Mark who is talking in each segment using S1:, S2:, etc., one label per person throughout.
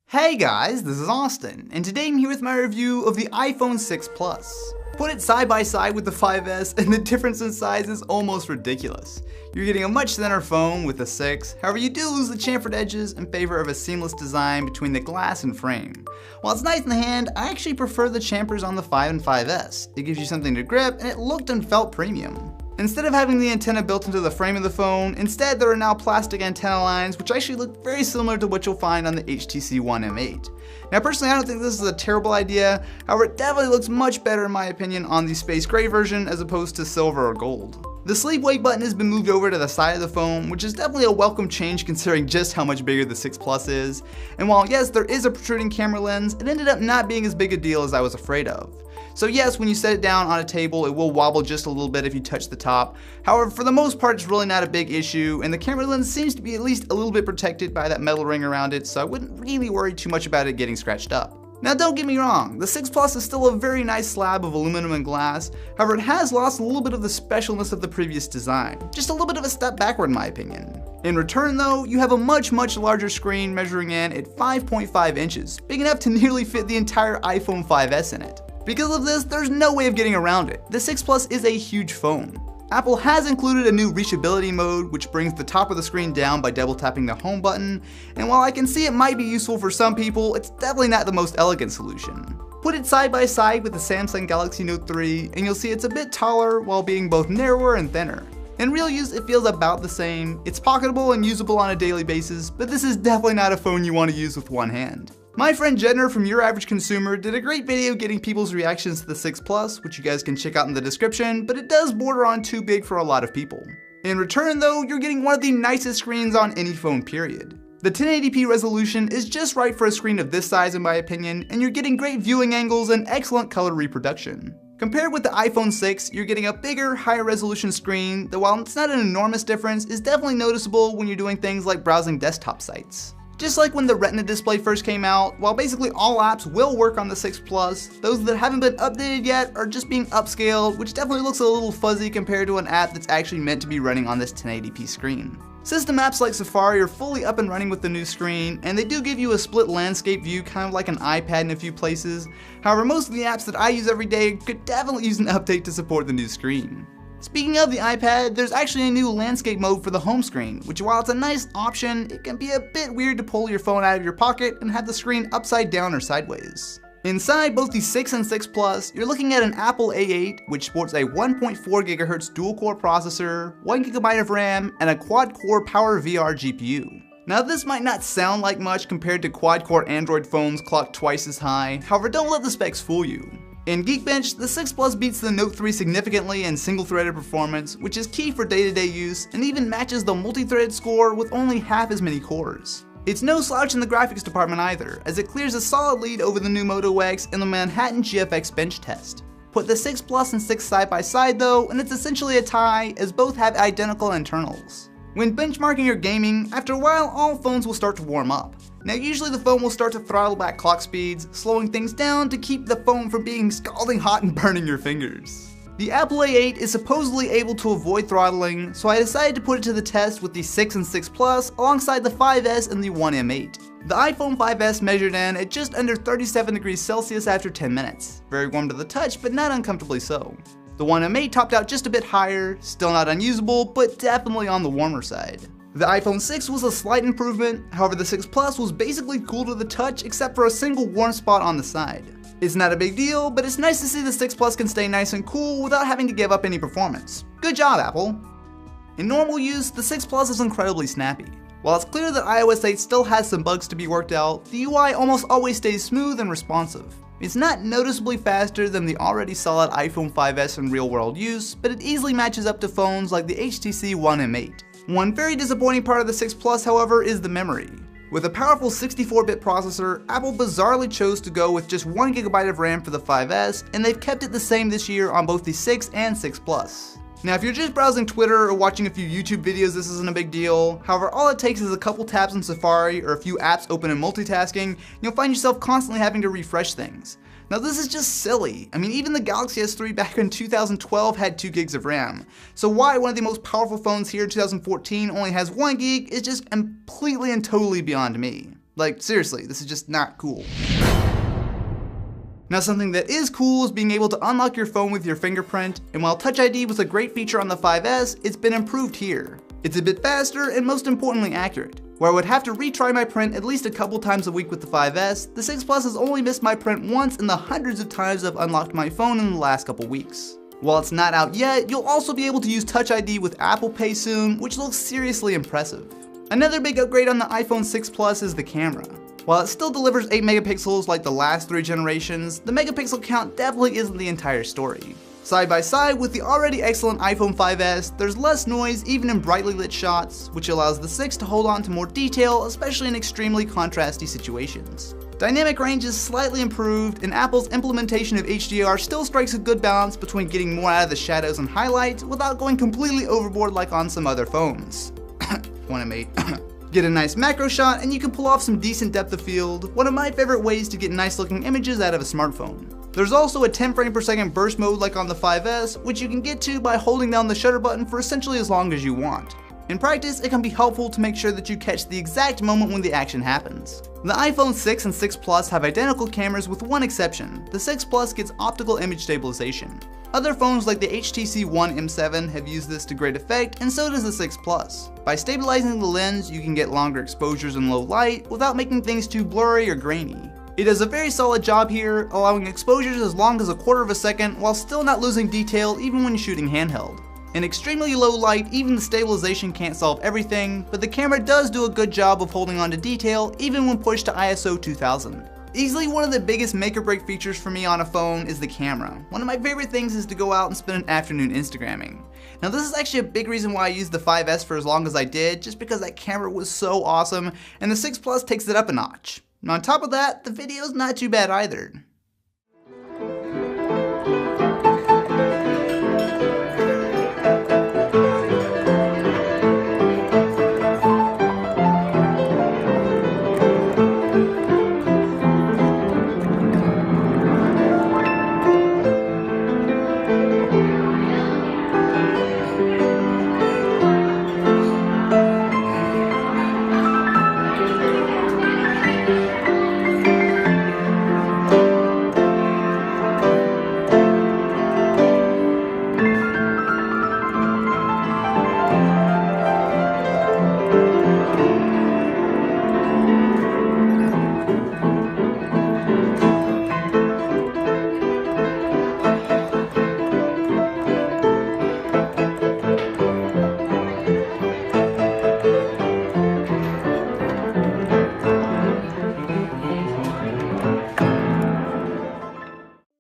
S1: Hey guys, this is Austin, and today I'm here with my review of the iPhone 6 Plus. Put it side by side with the 5S and the difference in size is almost ridiculous. You're getting a much thinner phone with the 6, however you do lose the chamfered edges in favor of a seamless design between the glass and frame. While it's nice in the hand, I actually prefer the chamfers on the 5 and 5S. It gives you something to grip and it looked and felt premium. Instead of having the antenna built into the frame of the phone, instead there are now plastic antenna lines which actually look very similar to what you'll find on the HTC One M8. Now personally I don't think this is a terrible idea, however it definitely looks much better in my opinion on the space gray version as opposed to silver or gold. The sleep wake button has been moved over to the side of the phone, which is definitely a welcome change considering just how much bigger the 6 Plus is. And while yes, there is a protruding camera lens, it ended up not being as big a deal as I was afraid of. So yes, when you set it down on a table, it will wobble just a little bit if you touch the top. However, for the most part, it's really not a big issue, and the camera lens seems to be at least a little bit protected by that metal ring around it, so I wouldn't really worry too much about it getting scratched up. Now don't get me wrong, the 6 Plus is still a very nice slab of aluminum and glass, however it has lost a little bit of the specialness of the previous design. Just a little bit of a step backward in my opinion. In return though, you have a much larger screen measuring in at 5.5 inches, big enough to nearly fit the entire iPhone 5S in it. Because of this, there's no way of getting around it. The 6 Plus is a huge phone. Apple has included a new reachability mode, which brings the top of the screen down by double tapping the home button, and while I can see it might be useful for some people, it's definitely not the most elegant solution. Put it side by side with the Samsung Galaxy Note 3, and you'll see it's a bit taller while being both narrower and thinner. In real use, it feels about the same. It's pocketable and usable on a daily basis, but this is definitely not a phone you want to use with one hand. My friend Jenner from Your Average Consumer did a great video getting people's reactions to the 6 Plus, which you guys can check out in the description, but it does border on too big for a lot of people. In return though, you're getting one of the nicest screens on any phone period. The 1080p resolution is just right for a screen of this size in my opinion, and you're getting great viewing angles and excellent color reproduction. Compared with the iPhone 6, you're getting a bigger, higher resolution screen that while it's not an enormous difference, is definitely noticeable when you're doing things like browsing desktop sites. Just like when the Retina display first came out, while basically all apps will work on the 6 Plus, those that haven't been updated yet are just being upscaled, which definitely looks a little fuzzy compared to an app that's actually meant to be running on this 1080p screen. System apps like Safari are fully up and running with the new screen, and they do give you a split landscape view kind of like an iPad in a few places. However, most of the apps that I use every day could definitely use an update to support the new screen. Speaking of the iPad, there's actually a new landscape mode for the home screen, which while it's a nice option, it can be a bit weird to pull your phone out of your pocket and have the screen upside down or sideways. Inside both the 6 and 6 Plus, you're looking at an Apple A8, which sports a 1.4 GHz dual-core processor, 1 GB of RAM, and a quad-core PowerVR GPU. Now this might not sound like much compared to quad-core Android phones clocked twice as high, however don't let the specs fool you. In Geekbench, the 6 Plus beats the Note 3 significantly in single-threaded performance, which is key for day-to-day use, and even matches the multi-threaded score with only half as many cores. It's no slouch in the graphics department either, as it clears a solid lead over the new Moto X in the Manhattan GFX bench test. Put the 6 Plus and 6 side by side though, and it's essentially a tie, as both have identical internals. When benchmarking or gaming, after a while all phones will start to warm up. Now usually the phone will start to throttle back clock speeds, slowing things down to keep the phone from being scalding hot and burning your fingers. The Apple A8 is supposedly able to avoid throttling, so I decided to put it to the test with the 6 and 6 Plus alongside the 5S and the One M8. The iPhone 5S measured in at just under 37 degrees Celsius after 10 minutes. Very warm to the touch, but not uncomfortably so. The One M8 topped out just a bit higher, still not unusable, but definitely on the warmer side. The iPhone 6 was a slight improvement, however the 6 Plus was basically cool to the touch except for a single warm spot on the side. It's not a big deal, but it's nice to see the 6 Plus can stay nice and cool without having to give up any performance. Good job, Apple! In normal use, the 6 Plus is incredibly snappy. While it's clear that iOS 8 still has some bugs to be worked out, the UI almost always stays smooth and responsive. It's not noticeably faster than the already solid iPhone 5S in real-world use, but it easily matches up to phones like the HTC One M8. One very disappointing part of the 6 Plus, however, is the memory. With a powerful 64-bit processor, Apple bizarrely chose to go with just 1 GB of RAM for the 5S, and they've kept it the same this year on both the 6 and 6 Plus. Now if you're just browsing Twitter or watching a few YouTube videos, this isn't a big deal. However, all it takes is a couple taps in Safari or a few apps open in multitasking, and you'll find yourself constantly having to refresh things. Now this is just silly. I mean, even the Galaxy S3 back in 2012 had 2 gigs of RAM. So why one of the most powerful phones here in 2014 only has 1 gig is just completely and totally beyond me. Like, seriously, this is just not cool. Now, something that is cool is being able to unlock your phone with your fingerprint, and while Touch ID was a great feature on the 5S, it's been improved here. It's a bit faster and most importantly accurate. Where I would have to retry my print at least a couple times a week with the 5S, the 6 Plus has only missed my print once in the hundreds of times I've unlocked my phone in the last couple weeks. While it's not out yet, you'll also be able to use Touch ID with Apple Pay soon, which looks seriously impressive. Another big upgrade on the iPhone 6 Plus is the camera. While it still delivers 8 megapixels like the last 3 generations, the megapixel count definitely isn't the entire story. Side by side with the already excellent iPhone 5S, there's less noise even in brightly lit shots, which allows the 6 to hold on to more detail, especially in extremely contrasty situations. Dynamic range is slightly improved, and Apple's implementation of HDR still strikes a good balance between getting more out of the shadows and highlights without going completely overboard like on some other phones. One of me. Get a nice macro shot and you can pull off some decent depth of field, one of my favorite ways to get nice looking images out of a smartphone. There's also a 10 frame per second burst mode like on the 5S, which you can get to by holding down the shutter button for essentially as long as you want. In practice, it can be helpful to make sure that you catch the exact moment when the action happens. The iPhone 6 and 6 Plus have identical cameras with one exception. The 6 Plus gets optical image stabilization. Other phones like the HTC One M7 have used this to great effect, and so does the 6 Plus. By stabilizing the lens, you can get longer exposures in low light without making things too blurry or grainy. It does a very solid job here, allowing exposures as long as a quarter of a second while still not losing detail even when shooting handheld. In extremely low light, even the stabilization can't solve everything, but the camera does do a good job of holding on to detail even when pushed to ISO 2000. Easily one of the biggest make or break features for me on a phone is the camera. One of my favorite things is to go out and spend an afternoon Instagramming. Now this is actually a big reason why I used the 5S for as long as I did, just because that camera was so awesome, and the 6 Plus takes it up a notch. And on top of that, the video's not too bad either.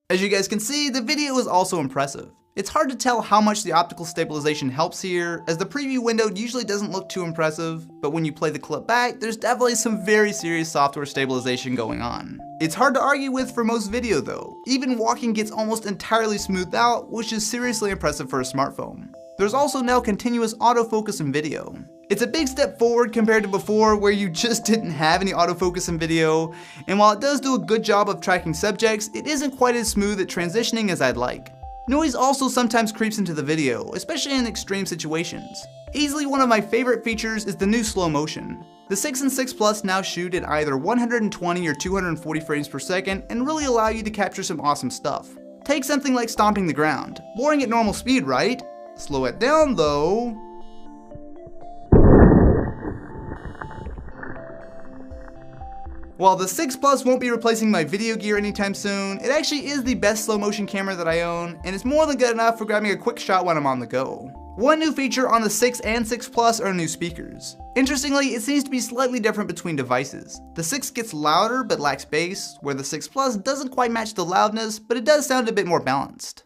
S1: As you guys can see, the video is also impressive. It's hard to tell how much the optical stabilization helps here, as the preview window usually doesn't look too impressive, but when you play the clip back, there's definitely some very serious software stabilization going on. It's hard to argue with for most video though. Even walking gets almost entirely smoothed out, which is seriously impressive for a smartphone. There's also now continuous autofocus in video. It's a big step forward compared to before where you just didn't have any autofocus in video, and while it does do a good job of tracking subjects, it isn't quite as smooth at transitioning as I'd like. Noise also sometimes creeps into the video, especially in extreme situations. Easily one of my favorite features is the new slow motion. The 6 and 6 Plus now shoot at either 120 or 240 frames per second and really allow you to capture some awesome stuff. Take something like stomping the ground. Boring at normal speed, right? Slow it down though. While the 6 Plus won't be replacing my video gear anytime soon, it actually is the best slow motion camera that I own, and it's more than good enough for grabbing a quick shot when I'm on the go. One new feature on the 6 and 6 Plus are new speakers. Interestingly, it seems to be slightly different between devices. The 6 gets louder but lacks bass, where the 6 Plus doesn't quite match the loudness, but it does sound a bit more balanced.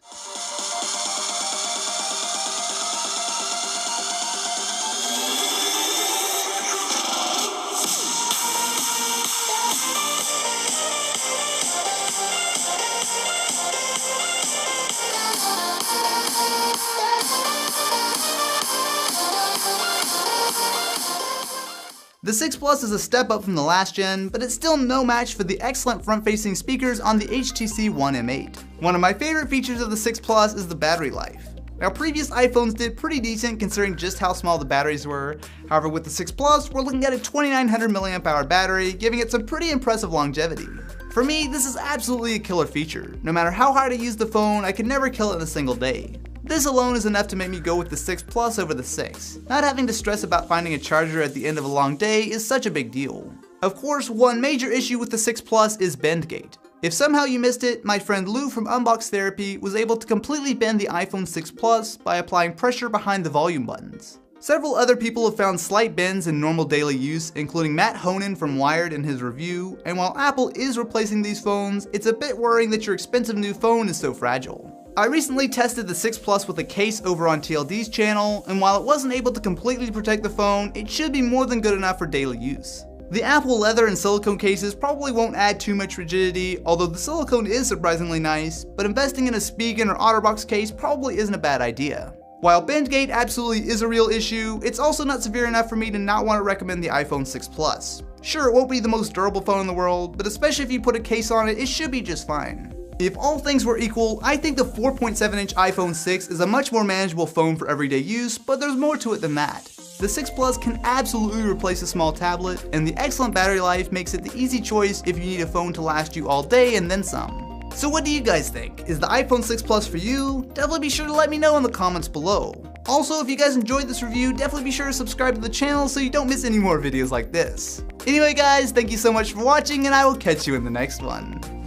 S1: The 6 Plus is a step up from the last gen, but it's still no match for the excellent front-facing speakers on the HTC One M8. One of my favorite features of the 6 Plus is the battery life. Now, previous iPhones did pretty decent considering just how small the batteries were. However, with the 6 Plus, we're looking at a 2900 mAh battery, giving it some pretty impressive longevity. For me, this is absolutely a killer feature. No matter how hard I use the phone, I could never kill it in a single day. This alone is enough to make me go with the 6 Plus over the 6. Not having to stress about finding a charger at the end of a long day is such a big deal. Of course, one major issue with the 6 Plus is bend gate. If somehow you missed it, my friend Lou from Unbox Therapy was able to completely bend the iPhone 6 Plus by applying pressure behind the volume buttons. Several other people have found slight bends in normal daily use, including Matt Honan from Wired in his review, and while Apple is replacing these phones, it's a bit worrying that your expensive new phone is so fragile. I recently tested the 6 Plus with a case over on TLD's channel, and while it wasn't able to completely protect the phone, it should be more than good enough for daily use. The Apple leather and silicone cases probably won't add too much rigidity, although the silicone is surprisingly nice, but investing in a Spigen or OtterBox case probably isn't a bad idea. While bend gate absolutely is a real issue, it's also not severe enough for me to not want to recommend the iPhone 6 Plus. Sure, it won't be the most durable phone in the world, but especially if you put a case on it, it should be just fine. If all things were equal, I think the 4.7-inch iPhone 6 is a much more manageable phone for everyday use, but there's more to it than that. The 6 Plus can absolutely replace a small tablet, and the excellent battery life makes it the easy choice if you need a phone to last you all day and then some. So what do you guys think? Is the iPhone 6 Plus for you? Definitely be sure to let me know in the comments below. Also, if you guys enjoyed this review, definitely be sure to subscribe to the channel so you don't miss any more videos like this. Anyway guys, thank you so much for watching, and I will catch you in the next one.